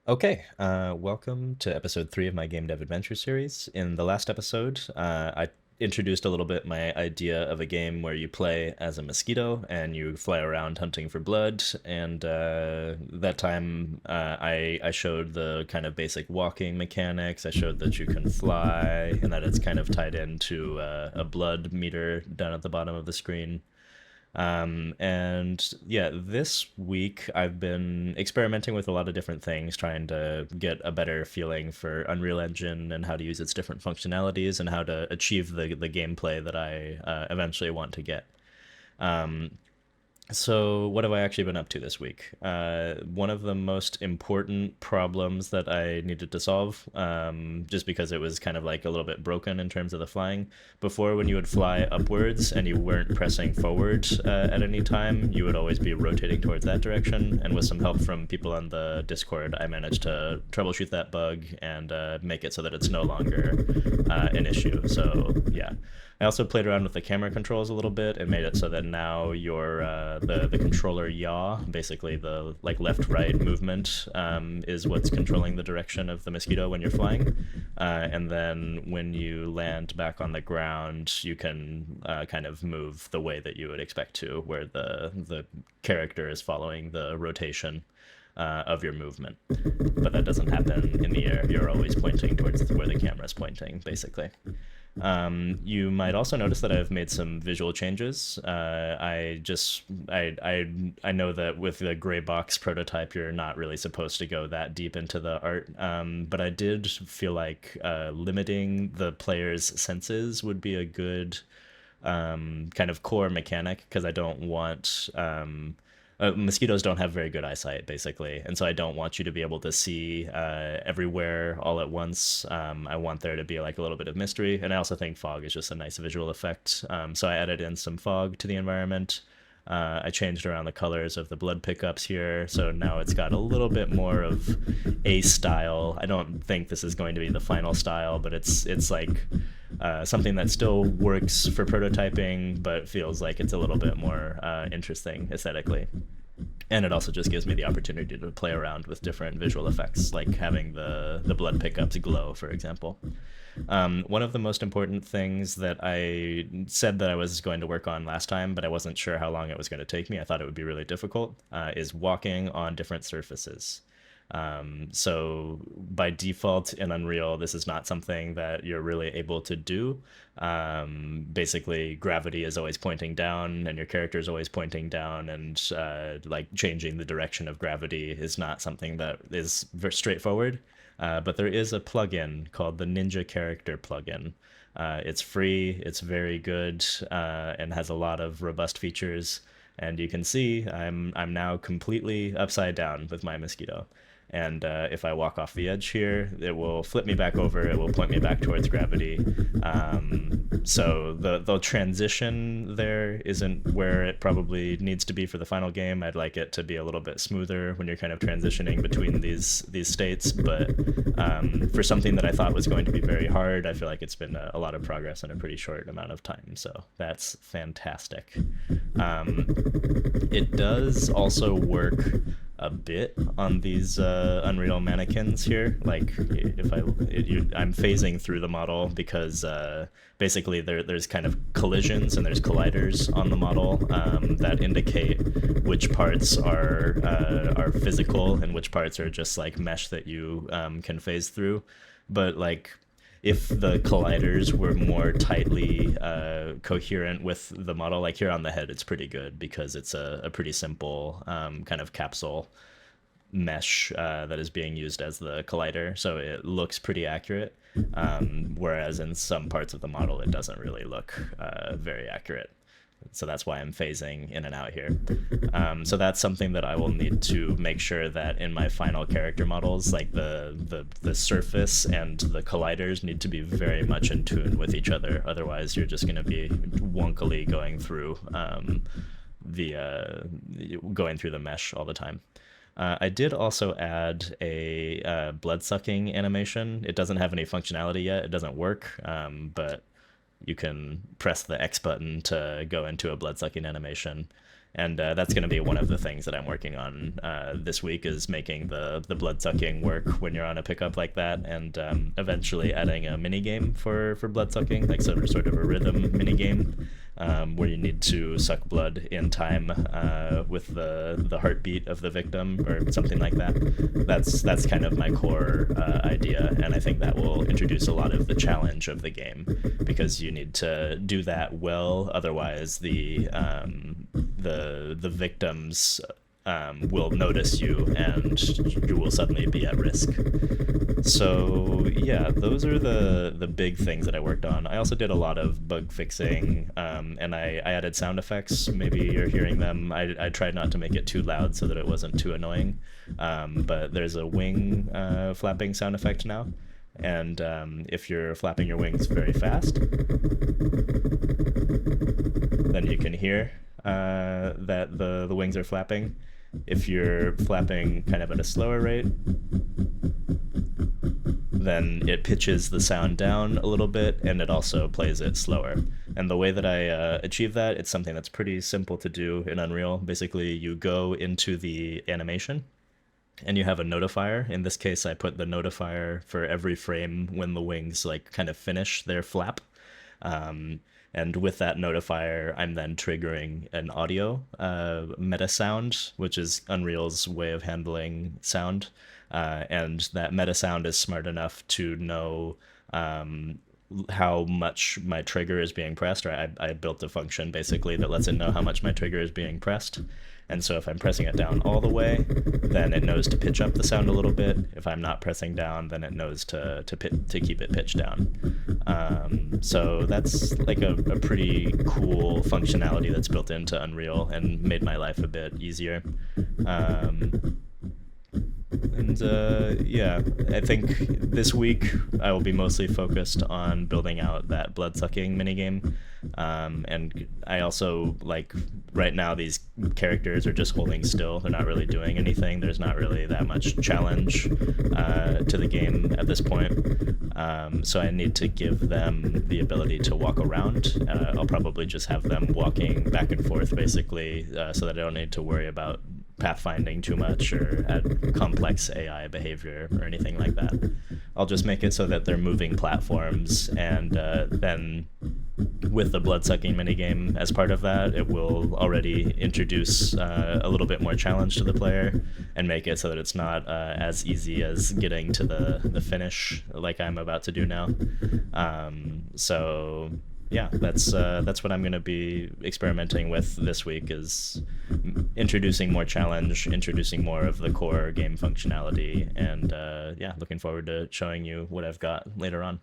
Okay, welcome to episode 3 of my Gamedev Adventure series. In the last episode, I introduced a little bit my idea of a game where you play as a mosquito and you fly around hunting for blood. And that time, I showed the kind of basic walking mechanics. I showed that you can fly and that it's kind of tied into a blood meter down at the bottom of the screen. And yeah, this week I've been experimenting with a lot of different things, trying to get a better feeling for Unreal Engine and how to use its different functionalities and how to achieve the gameplay that I eventually want to get. Um, so, what have I actually been up to this week? One of the most important problems that I needed to solve, just because it was kind of like a little bit broken in terms of the flying. Before, when you would fly upwards and you weren't pressing forward at any time, you would always be rotating towards that direction. And with some help from people on the Discord, I managed to troubleshoot that bug and make it so that it's no longer an issue. So, yeah. I also played around with the camera controls a little bit and made it so that now your the controller yaw, basically the like left right movement, is what's controlling the direction of the mosquito when you're flying, and then when you land back on the ground, you can kind of move the way that you would expect to, where the character is following the rotation of your movement. But that doesn't happen in the air. You're always pointing towards where the camera is pointing, basically. You might also notice that I've made some visual changes. I know that with the gray box prototype, you're not really supposed to go that deep into the art, but I did feel like limiting the player's senses would be a good kind of core mechanic because I don't want mosquitoes don't have very good eyesight, basically, and so I don't want you to be able to see everywhere all at once. I want there to be like a little bit of mystery, and I also think fog is just a nice visual effect. So I added in some fog to the environment. I changed around the colors of the blood pickups here, so now it's got a little bit more of a style. I don't think this is going to be the final style, but it's like something that still works for prototyping, but feels like it's a little bit more interesting aesthetically. And it also just gives me the opportunity to play around with different visual effects, like having the blood pickups glow, for example. One of the most important things that I said that I was going to work on last time, but I wasn't sure how long it was going to take me, I thought it would be really difficult, is walking on different surfaces. So by default in Unreal, this is not something that you're really able to do. Basically, gravity is always pointing down, and your character is always pointing down, and like changing the direction of gravity is not something that is very straightforward. But there is a plugin called the Ninja Character plugin. It's free, it's very good, and has a lot of robust features. And you can see I'm now completely upside down with my mosquito. And if I walk off the edge here, it will flip me back over. It will point me back towards gravity. So the transition there isn't where it probably needs to be for the final game. I'd like it to be a little bit smoother when you're kind of transitioning between these states. But for something that I thought was going to be very hard, I feel like it's been a lot of progress in a pretty short amount of time. So that's fantastic. It does also work a bit on these Unreal mannequins here. Like if I'm phasing through the model because basically there's kind of collisions and there's colliders on the model that indicate which parts are physical and which parts are just like mesh that you can phase through. But like if the colliders were more tightly coherent with the model, like here on the head, it's pretty good because it's a pretty simple kind of capsule mesh that is being used as the collider. So it looks pretty accurate, whereas in some parts of the model, it doesn't really look very accurate. So that's why I'm phasing in and out here. So that's something that I will need to make sure that in my final character models, like the surface and the colliders need to be very much in tune with each other. Otherwise, you're just going to be wonkily going through the mesh all the time. I did also add a blood sucking animation. It doesn't have any functionality yet. It doesn't work, but you can press the X button to go into a blood sucking animation. And that's going to be one of the things that I'm working on this week, is making the blood sucking work when you're on a pickup like that, and eventually adding a mini game for blood sucking, like sort of a rhythm mini game, where you need to suck blood in time with the heartbeat of the victim or something like that. That's kind of my core idea, and I think that will introduce a lot of the challenge of the game, because you need to do that well. Otherwise, the victims will notice you, and you will suddenly be at risk. So yeah, those are the big things that I worked on. I also did a lot of bug fixing, and I added sound effects. Maybe you're hearing them. I tried not to make it too loud so that it wasn't too annoying. But there's a wing flapping sound effect now. And if you're flapping your wings very fast, then you can hear that the wings are flapping. If you're flapping kind of at a slower rate, then it pitches the sound down a little bit, and it also plays it slower. And the way that I achieve that, it's something that's pretty simple to do in Unreal. Basically, you go into the animation, and you have a notifier. In this case, I put the notifier for every frame when the wings like kind of finish their flap. And with that notifier, I'm then triggering an audio meta sound, which is Unreal's way of handling sound. And that meta sound is smart enough to know how much my trigger is being pressed. Or I built a function basically that lets it know how much my trigger is being pressed. And so if I'm pressing it down all the way, then it knows to pitch up the sound a little bit. If I'm not pressing down, then it knows to keep it pitched down. So that's like a pretty cool functionality that's built into Unreal and made my life a bit easier. And yeah, I think this week I will be mostly focused on building out that blood-sucking minigame. And I also, like, right now these characters are just holding still. They're not really doing anything. There's not really that much challenge to the game at this point. So I need to give them the ability to walk around. I'll probably just have them walking back and forth, basically, so that I don't need to worry about pathfinding too much or add complex AI behavior or anything like that. I'll just make it so that they're moving platforms, and then with the blood-sucking minigame as part of that, it will already introduce a little bit more challenge to the player and make it so that it's not as easy as getting to the finish like I'm about to do now. So yeah, that's what I'm going to be experimenting with this week, is introducing more challenge, introducing more of the core game functionality, and yeah, looking forward to showing you what I've got later on.